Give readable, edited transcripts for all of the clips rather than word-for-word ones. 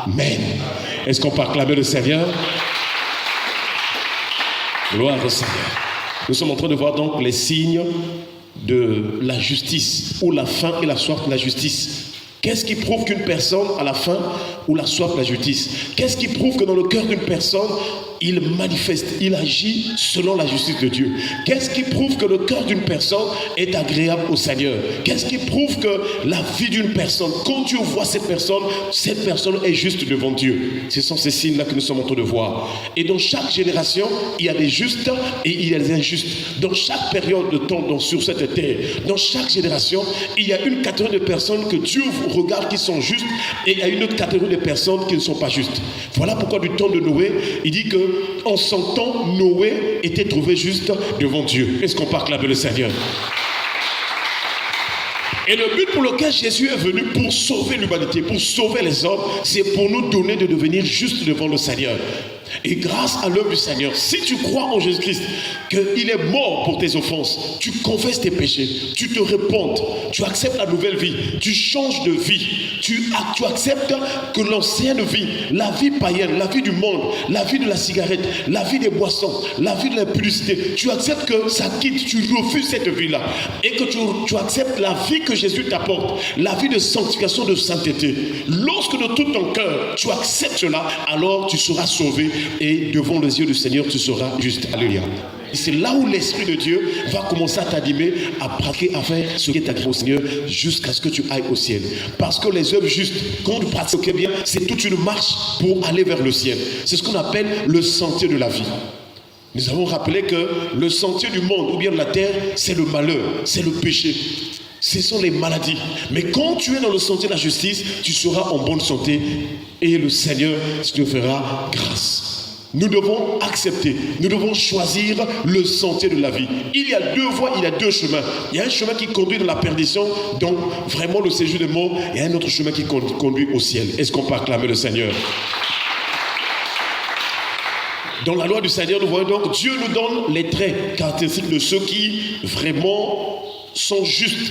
Amen. Est-ce qu'on peut acclamer le Seigneur? Gloire au Seigneur. Nous sommes en train de voir donc les signes de la justice, ou la faim et la soif de la justice. Qu'est-ce qui prouve qu'une personne a la faim ou la soif de la justice? Qu'est-ce qui prouve que dans le cœur d'une personne, il manifeste, il agit selon la justice de Dieu? Qu'est-ce qui prouve que le cœur d'une personne est agréable au Seigneur? Qu'est-ce qui prouve que la vie d'une personne, quand Dieu voit cette personne est juste devant Dieu? Ce sont ces signes-là que nous sommes en train de voir. Et dans chaque génération, il y a des justes et il y a des injustes. Dans chaque période de temps sur cette terre, dans chaque génération, il y a une catégorie de personnes que Dieu regarde qui sont justes, et il y a une autre catégorie de personnes qui ne sont pas justes. Voilà pourquoi du temps de Noé, il dit que en son temps, Noé était trouvé juste devant Dieu. Est-ce qu'on peut acclamer le Seigneur? Et le but pour lequel Jésus est venu, pour sauver l'humanité, pour sauver les hommes, c'est pour nous donner de devenir justes devant le Seigneur. Et grâce à l'œuvre du Seigneur, si tu crois en Jésus-Christ, qu'il est mort pour tes offenses, tu confesses tes péchés, tu te repentes, tu acceptes la nouvelle vie, tu changes de vie, tu acceptes que l'ancienne vie, la vie païenne, la vie du monde, la vie de la cigarette, la vie des boissons, la vie de l'impudicité, tu acceptes que ça quitte, tu refuses cette vie-là, et que tu acceptes la vie que Jésus t'apporte, la vie de sanctification, de sainteté. Lorsque de tout ton cœur, tu acceptes cela, alors tu seras sauvé, et devant les yeux du Seigneur, tu seras juste. Alléluia. C'est là où l'Esprit de Dieu va commencer à t'animer, à pratiquer, à faire ce qui est agréable au Seigneur, jusqu'à ce que tu ailles au ciel. Parce que les œuvres justes, quand tu pratiques bien, c'est toute une marche pour aller vers le ciel. C'est ce qu'on appelle le sentier de la vie. Nous avons rappelé que le sentier du monde, ou bien de la terre, c'est le malheur, c'est le péché. Ce sont les maladies. Mais quand tu es dans le sentier de la justice, tu seras en bonne santé et le Seigneur te fera grâce. Nous devons accepter, nous devons choisir le sentier de la vie. Il y a deux voies, il y a deux chemins. Il y a un chemin qui conduit dans la perdition, donc vraiment le séjour des morts, et un autre chemin qui conduit au ciel. Est-ce qu'on peut acclamer le Seigneur? Dans la loi du Seigneur, nous voyons donc, Dieu nous donne les traits caractéristiques de ceux qui vraiment sont justes.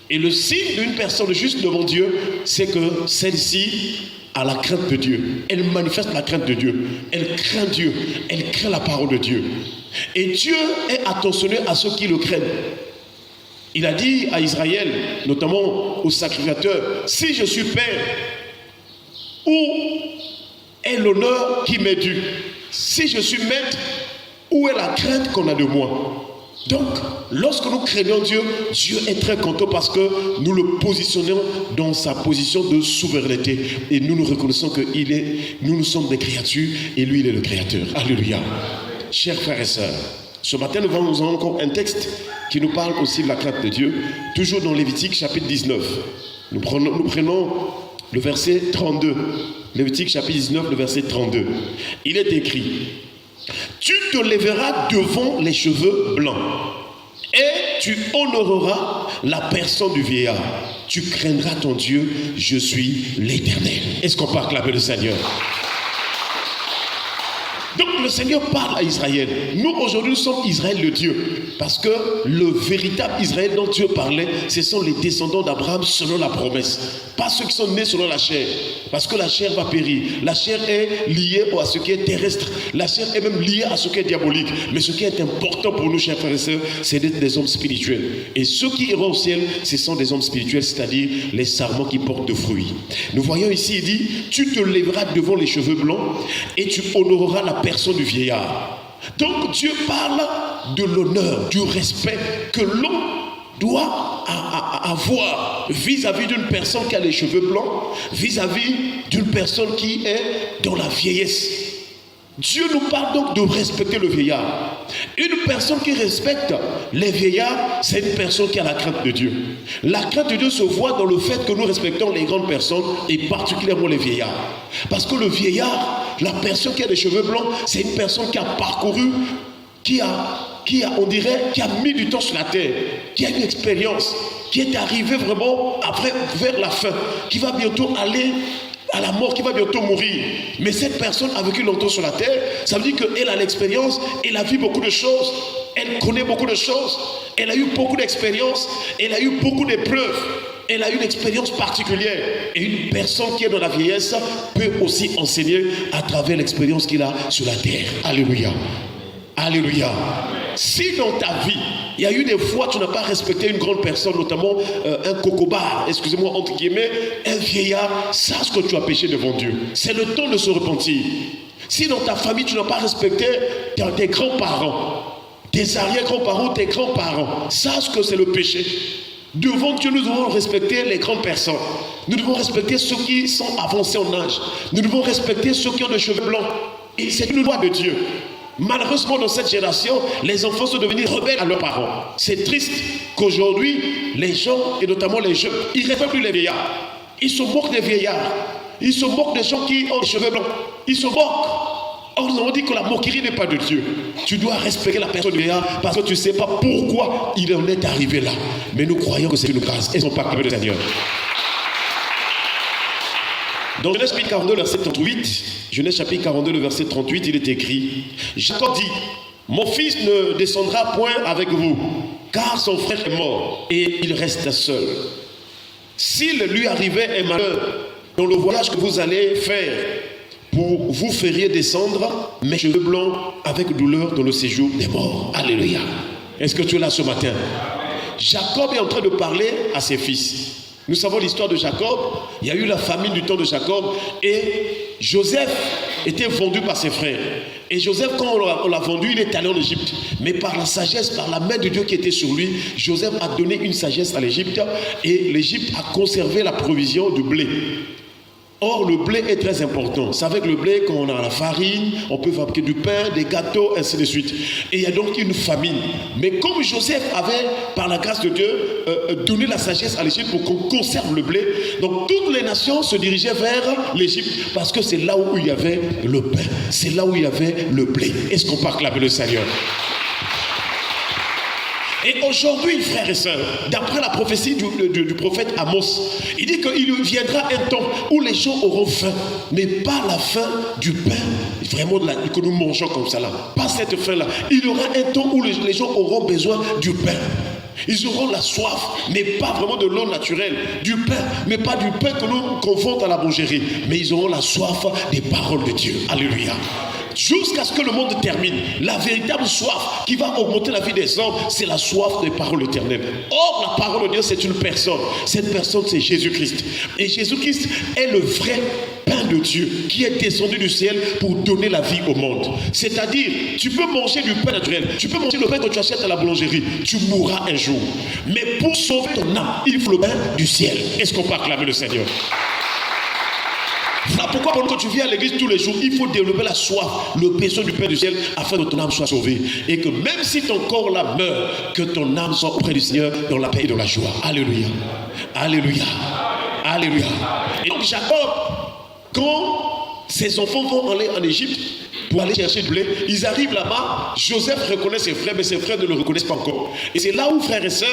Et le signe d'une personne juste devant Dieu, c'est que celle-ci a la crainte de Dieu. Elle manifeste la crainte de Dieu. Elle craint Dieu. Elle craint la parole de Dieu. Et Dieu est attentionné à ceux qui le craignent. Il a dit à Israël, notamment aux sacrificateurs, si je suis père, où est l'honneur qui m'est dû? Si je suis maître, où est la crainte qu'on a de moi? Donc, lorsque nous craignons Dieu, Dieu est très content parce que nous le positionnons dans sa position de souveraineté. Et nous nous reconnaissons que nous sommes des créatures et lui, il est le créateur. Alléluia. Chers frères et sœurs, ce matin, nous avons encore un texte qui nous parle aussi de la crainte de Dieu. Toujours dans Lévitique, chapitre 19. Nous prenons le verset 32. Lévitique, chapitre 19, le verset 32. Il est écrit: tu te lèveras devant les cheveux blancs et tu honoreras la personne du vieillard. Tu craindras ton Dieu, je suis l'Éternel. Est-ce qu'on peut acclamer le Seigneur? Donc le Seigneur parle à Israël. Nous aujourd'hui nous sommes Israël de Dieu. Parce que le véritable Israël dont Dieu parlait, ce sont les descendants d'Abraham selon la promesse. Pas ceux qui sont nés selon la chair. Parce que la chair va périr. La chair est liée à ce qui est terrestre. La chair est même liée à ce qui est diabolique. Mais ce qui est important pour nous, chers frères et sœurs, c'est d'être des hommes spirituels. Et ceux qui iront au ciel, ce sont des hommes spirituels, c'est-à-dire les sarments qui portent de fruits. Nous voyons ici, il dit, tu te lèveras devant les cheveux blancs et tu honoreras la personne du vieillard. Donc Dieu parle de l'honneur, du respect que l'homme doit avoir vis-à-vis d'une personne qui a les cheveux blancs, vis-à-vis d'une personne qui est dans la vieillesse. Dieu nous parle donc de respecter le vieillard. Une personne qui respecte les vieillards, c'est une personne qui a la crainte de Dieu. La crainte de Dieu se voit dans le fait que nous respectons les grandes personnes et particulièrement les vieillards. Parce que le vieillard, la personne qui a les cheveux blancs, c'est une personne qui a parcouru, qui a mis du temps sur la terre, qui a une expérience, qui est arrivé vraiment après, vers la fin, qui va bientôt aller à la mort, qui va bientôt mourir. Mais cette personne a vécu longtemps sur la terre, ça veut dire qu'elle a l'expérience, elle a vu beaucoup de choses, elle connaît beaucoup de choses, elle a eu beaucoup d'expérience, elle a eu beaucoup d'épreuves. elle a une expérience particulière. Et une personne qui est dans la vieillesse peut aussi enseigner à travers l'expérience qu'il a sur la terre. Alléluia. Alléluia. Si dans ta vie, il y a eu des fois tu n'as pas respecté une grande personne, notamment un cocobar, excusez-moi entre guillemets, un vieillard, sache que tu as péché devant Dieu. C'est le temps de se repentir. Si dans ta famille tu n'as pas respecté tes grands-parents, tes arrière-grands-parents, tes grands-parents, sache que c'est le péché. Devant Dieu, nous devons respecter les grandes personnes. Nous devons respecter ceux qui sont avancés en âge. Nous devons respecter ceux qui ont des cheveux blancs. Et c'est une loi de Dieu. Malheureusement, dans cette génération, les enfants sont devenus rebelles à leurs parents. C'est triste qu'aujourd'hui, les gens, et notamment les jeunes, ils ne respectent plus les vieillards. Ils se moquent des vieillards. Ils se moquent des gens qui ont des cheveux blancs. Ils se moquent. Or, nous avons dit que la moquerie n'est pas de Dieu. Tu dois respecter la personne du vieillard parce que tu ne sais pas pourquoi il en est arrivé là. Mais nous croyons que c'est une grâce. Et non pas que le Seigneur. Dans Genèse chapitre 42, verset 38, Genèse chapitre 42, le verset 38, il est écrit, Jacob dit, mon fils ne descendra point avec vous, car son frère est mort, et il reste seul. S'il lui arrivait un malheur dans le voyage que vous allez faire, vous feriez descendre mes cheveux blancs avec douleur dans le séjour des morts. Alléluia. Est-ce que tu es là ce matin? Jacob est en train de parler à ses fils. Nous savons l'histoire de Jacob. Il y a eu la famine du temps de Jacob et Joseph était vendu par ses frères. Et Joseph, quand on l'a vendu, il est allé en Égypte. Mais par la sagesse, par la main de Dieu qui était sur lui, Joseph a donné une sagesse à l'Égypte et l'Égypte a conservé la provision du blé. Or, le blé est très important. Vous savez que le blé, quand on a la farine, on peut fabriquer du pain, des gâteaux, ainsi de suite. Et il y a donc une famine. Mais comme Joseph avait, par la grâce de Dieu, donné la sagesse à l'Égypte pour qu'on conserve le blé, donc toutes les nations se dirigeaient vers l'Égypte parce que c'est là où il y avait le pain, c'est là où il y avait le blé. Est-ce qu'on peut acclamer le Seigneur? Et aujourd'hui, frères et sœurs, d'après la prophétie du prophète Amos, il dit qu'il viendra un temps où les gens auront faim, mais pas la faim du pain, vraiment que nous mangeons comme ça là. Pas cette faim là. Il y aura un temps où les gens auront besoin du pain. Ils auront la soif, mais pas vraiment de l'eau naturelle, du pain, mais pas du pain que nous confondons à la boulangerie, mais ils auront la soif des paroles de Dieu. Alléluia. Jusqu'à ce que le monde termine. La véritable soif qui va augmenter la vie des hommes, c'est la soif des paroles éternelles. Or, la parole de Dieu, c'est une personne. Cette personne, c'est Jésus-Christ. Et Jésus-Christ est le vrai pain de Dieu qui est descendu du ciel pour donner la vie au monde. C'est-à-dire, tu peux manger du pain naturel. Tu peux manger le pain que tu achètes à la boulangerie. Tu mourras un jour. Mais pour sauver ton âme, il faut le pain du ciel. Est-ce qu'on peut acclamer le Seigneur? Voilà pourquoi pendant que tu viens à l'église tous les jours, il faut développer la soif, le besoin du Père du ciel, afin que ton âme soit sauvée. Et que même si ton corps là meurt, que ton âme soit auprès du Seigneur dans la paix et dans la joie. Alléluia. Alléluia. Alléluia. Et donc Jacob, quand ses enfants vont aller en Égypte pour aller chercher du blé, ils arrivent là-bas, Joseph reconnaît ses frères, mais ses frères ne le reconnaissent pas encore. Et c'est là où, frères et sœurs,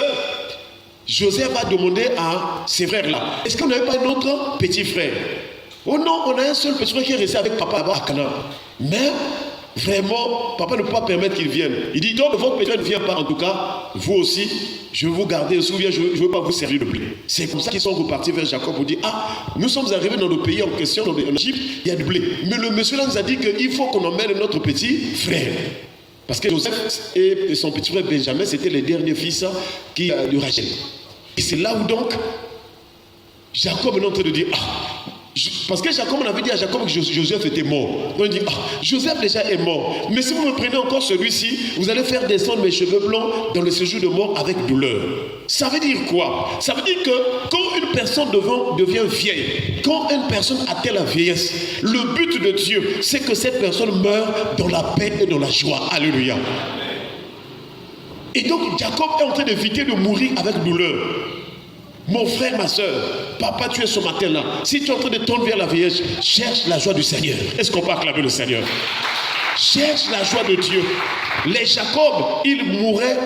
Joseph va demander à ses frères là, est-ce qu'on n'avait pas un autre petit frère? Oh non, on a un seul petit frère qui est resté avec papa là-bas à Canaan. Mais vraiment, papa ne peut pas permettre qu'il vienne. Il dit, donc votre petit frère ne vient pas, en tout cas, vous aussi, je vais vous garder, souviens, je ne veux pas vous servir de blé. C'est comme ça qu'ils sont repartis vers Jacob pour dire, ah, nous sommes arrivés dans le pays en question, en Égypte, il y a du blé. Mais le monsieur là nous a dit qu'il faut qu'on emmène notre petit frère. Parce que Joseph et son petit frère Benjamin, c'était les derniers fils de Rachel. Et c'est là où donc, Jacob est en train de dire, ah, parce que Jacob, on avait dit à Jacob que Joseph était mort. Donc il dit, ah, Joseph déjà est mort. Mais si vous me prenez encore celui-ci, vous allez faire descendre mes cheveux blancs dans le séjour de mort avec douleur. Ça veut dire quoi? Ça veut dire que quand une personne devient vieille, quand une personne atteint la vieillesse, le but de Dieu, c'est que cette personne meure dans la paix et dans la joie. Alléluia. Et donc Jacob est en train d'éviter de mourir avec douleur. Mon frère, ma soeur, papa, tu es ce matin là. Si tu es en train de tendre vers la vieillesse, cherche la joie du Seigneur. Est-ce qu'on peut acclamer le Seigneur? Cherche la joie de Dieu. Les Jacob, ils mouraient,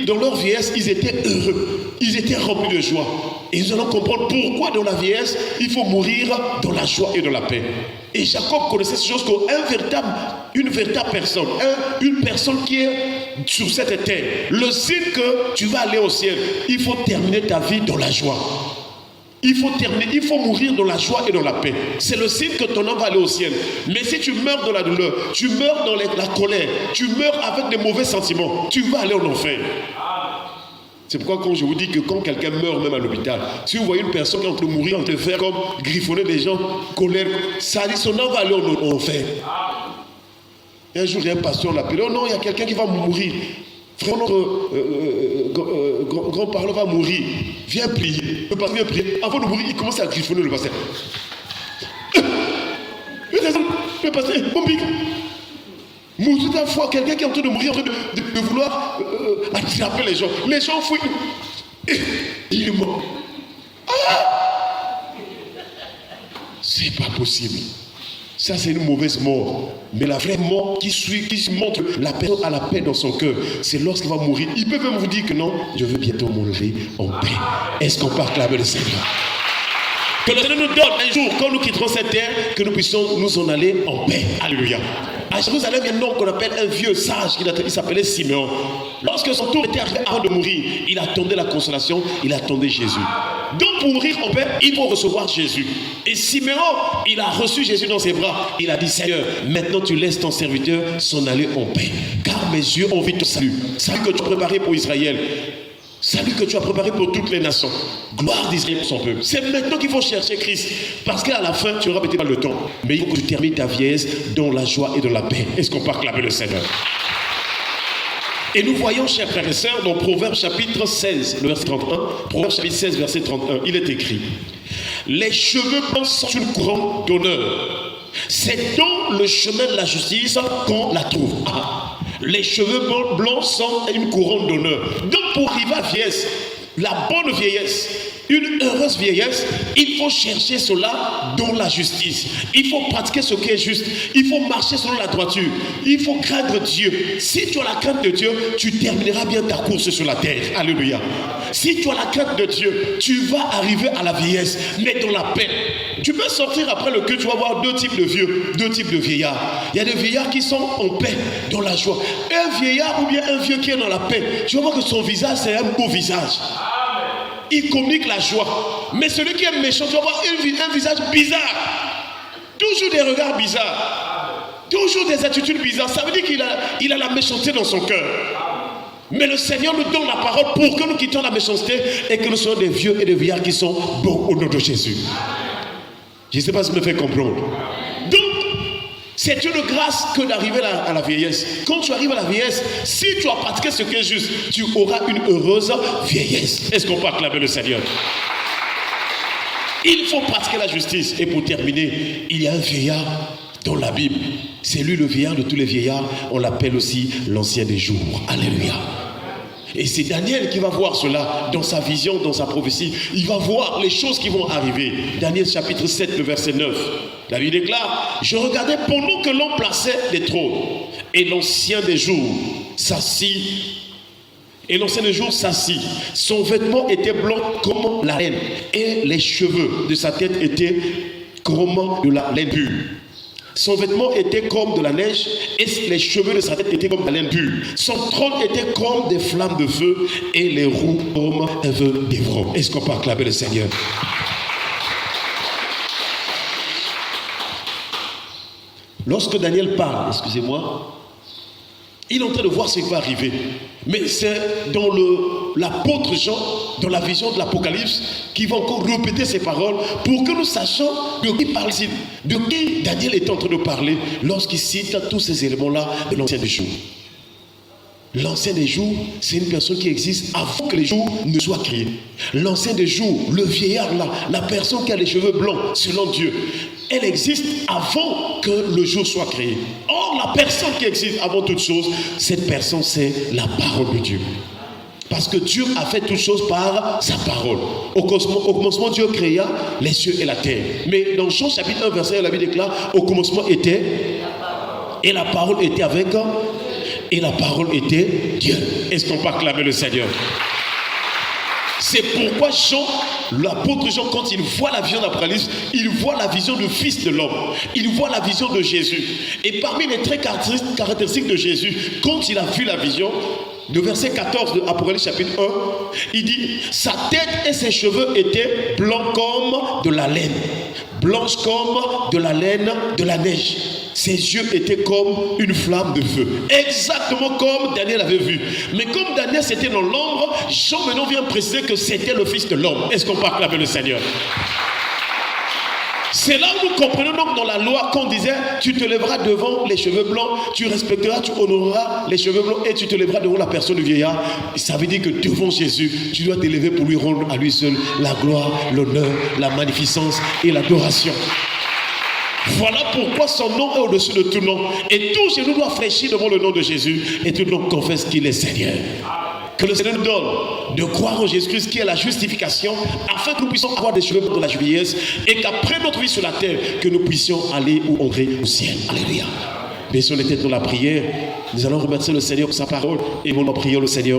dans leur vieillesse, ils étaient heureux. Ils étaient remplis de joie. Et nous allons comprendre pourquoi dans la vieillesse, il faut mourir dans la joie et dans la paix. Et Jacob connaissait ces choses qu'une véritable personne, une personne qui est sur cette terre, le signe que tu vas aller au ciel, il faut terminer ta vie dans la joie. Il faut terminer, il faut mourir dans la joie et dans la paix. C'est le signe que ton âme va aller au ciel. Mais si tu meurs dans la douleur, tu meurs dans la colère, tu meurs avec des mauvais sentiments, tu vas aller en enfer. C'est pourquoi quand je vous dis que quand quelqu'un meurt même à l'hôpital, si vous voyez une personne qui est en train de mourir, en train de faire comme griffonner des gens, colère, ça dit son âme va aller en enfer. Et un jour, il y a un pasteur l'a appelé, oh non, il y a quelqu'un qui va mourir. Frère, notre grand-parent va mourir. Viens prier. Le pasteur vient prier. Avant de mourir, il commence à griffonner le pasteur. Le pasteur, bon pic. Mourir d'un fois, quelqu'un qui est en train de mourir, en train de vouloir attraper les gens. Les gens fouillent. Il est mort. Ah! C'est pas possible. Ça, c'est une mauvaise mort. Mais la vraie mort qui montre la personne à la paix dans son cœur, c'est lorsqu'il va mourir. Il peut même vous dire que non, je veux bientôt mourir en paix. Est-ce qu'on peut acclamer le Seigneur? Que le Seigneur nous donne un jour, quand nous quitterons cette terre, que nous puissions nous en aller en paix. Alléluia. À Jérusalem, il y a un homme qu'on appelle un vieux sage, il s'appelait Simeon. Lorsque son tour était arrivé avant de mourir, il attendait la consolation, il attendait Jésus. Donc pour mourir en paix, il faut recevoir Jésus. Et Simeon, il a reçu Jésus dans ses bras. Il a dit, Seigneur, maintenant tu laisses ton serviteur s'en aller en paix. Car mes yeux ont vu ton salut. Salut que tu as préparé pour Israël. Salut que tu as préparé pour toutes les nations. Gloire d'Israël pour son peuple. C'est maintenant qu'il faut chercher Christ. Parce qu'à la fin, tu auras peut-être pas le temps. Mais il faut que tu termines ta vieillesse dans la joie et dans la paix. Est-ce qu'on peut acclamer le Seigneur? Et nous voyons, chers frères et sœurs, dans Proverbes chapitre 16, le verset 31, Proverbes chapitre 16, verset 31, il est écrit: les cheveux blancs sont une couronne d'honneur. C'est dans le chemin de la justice qu'on la trouve. Ah. Les cheveux blancs sont une couronne d'honneur. Donc pour arriver à la vieillesse, la bonne vieillesse, une heureuse vieillesse, il faut chercher cela dans la justice. Il faut pratiquer ce qui est juste. Il faut marcher selon la droiture. Il faut craindre Dieu. Si tu as la crainte de Dieu, tu termineras bien ta course sur la terre. Alléluia. Si tu as la crainte de Dieu, tu vas arriver à la vieillesse, mais dans la paix. Tu peux sortir après le culte, tu vas voir deux types de vieux, deux types de vieillards. Il y a des vieillards qui sont en paix, dans la joie. Un vieillard ou bien un vieux qui est dans la paix, tu vas voir que son visage, c'est un beau visage. Il communique la joie. Mais celui qui est méchant, tu vas voir un visage bizarre. Toujours des regards bizarres. Toujours des attitudes bizarres. Ça veut dire qu'il a la méchanceté dans son cœur. Mais le Seigneur nous donne la parole pour que nous quittions la méchanceté et que nous soyons des vieux et des vieillards qui sont bons au nom de Jésus. Je ne sais pas si je me fais comprendre. Donc, c'est une grâce que d'arriver à la vieillesse. Quand tu arrives à la vieillesse, si tu as pratiqué ce qui est juste, tu auras une heureuse vieillesse. Est-ce qu'on peut acclamer le Seigneur? Il faut pratiquer la justice. Et pour terminer, il y a un vieillard dans la Bible. C'est lui le vieillard de tous les vieillards. On l'appelle aussi l'ancien des jours. Alléluia. Et c'est Daniel qui va voir cela dans sa vision, dans sa prophétie. Il va voir les choses qui vont arriver. Daniel chapitre 7, le verset 9. La Bible déclare: je regardais pendant que l'on plaçait les trônes. Et l'ancien des jours s'assit. Et l'ancien des jours s'assit. Son vêtement était blanc comme la laine. Et les cheveux de sa tête étaient comme de la laine pure. Son vêtement était comme de la neige et les cheveux de sa tête étaient comme de la laine pure. Son trône était comme des flammes de feu et les roues comme un feu d'Évron. Est-ce qu'on peut acclamer le Seigneur? Lorsque Daniel parle, excusez-moi, il est en train de voir ce qui va arriver. Mais c'est dans l'apôtre Jean, dans la vision de l'Apocalypse, qui va encore répéter ces paroles pour que nous sachions de qui parle-t-il, de qui Daniel est en train de parler lorsqu'il cite tous ces éléments-là de l'Ancien des jours. L'ancien des jours, c'est une personne qui existe avant que les jours ne soient créés. L'ancien des jours, le vieillard là, la personne qui a les cheveux blancs, selon Dieu, elle existe avant que le jour soit créé. Or, la personne qui existe avant toute chose, cette personne, c'est la parole de Dieu. Parce que Dieu a fait toutes choses par sa parole. Au commencement, Dieu créa les cieux et la terre. Mais dans Jean chapitre 1, verset 1, la Bible déclare: au commencement était, et la parole était avec, et la parole était Dieu. Est-ce qu'on peut acclamer le Seigneur? C'est pourquoi Jean, l'apôtre Jean, quand il voit la vision d'Apocalypse, il voit la vision du Fils de l'homme. Il voit la vision de Jésus. Et parmi les traits caractéristiques de Jésus, quand il a vu la vision, le verset 14 de Apocalypse chapitre il dit, sa tête et ses cheveux étaient blancs comme de la laine, blanches comme de la laine de la neige. Ses yeux étaient comme une flamme de feu. Exactement comme Daniel avait vu. Mais comme Daniel c'était dans l'ombre, Jean maintenant vient préciser que c'était le Fils de l'homme. Est-ce qu'on peut acclamer le Seigneur? C'est là où nous comprenons donc dans la loi qu'on disait, tu te lèveras devant les cheveux blancs, tu respecteras, tu honoreras les cheveux blancs et tu te lèveras devant la personne du vieillard. Et ça veut dire que devant Jésus, tu dois t'élever pour lui rendre à lui seul la gloire, l'honneur, la magnificence et l'adoration. Voilà pourquoi son nom est au-dessus de tout nom. Et tout genou doit fléchir devant le nom de Jésus et tout nom confesse qu'il est Seigneur. Que le Seigneur nous donne de croire en Jésus-Christ qui est la justification, afin que nous puissions avoir des cheveux de la jubilesse et qu'après notre vie sur la terre, que nous puissions aller ou entrer au ciel. Alléluia. Baissons les têtes dans la prière. Nous allons remercier le Seigneur pour sa parole et nous prions le Seigneur.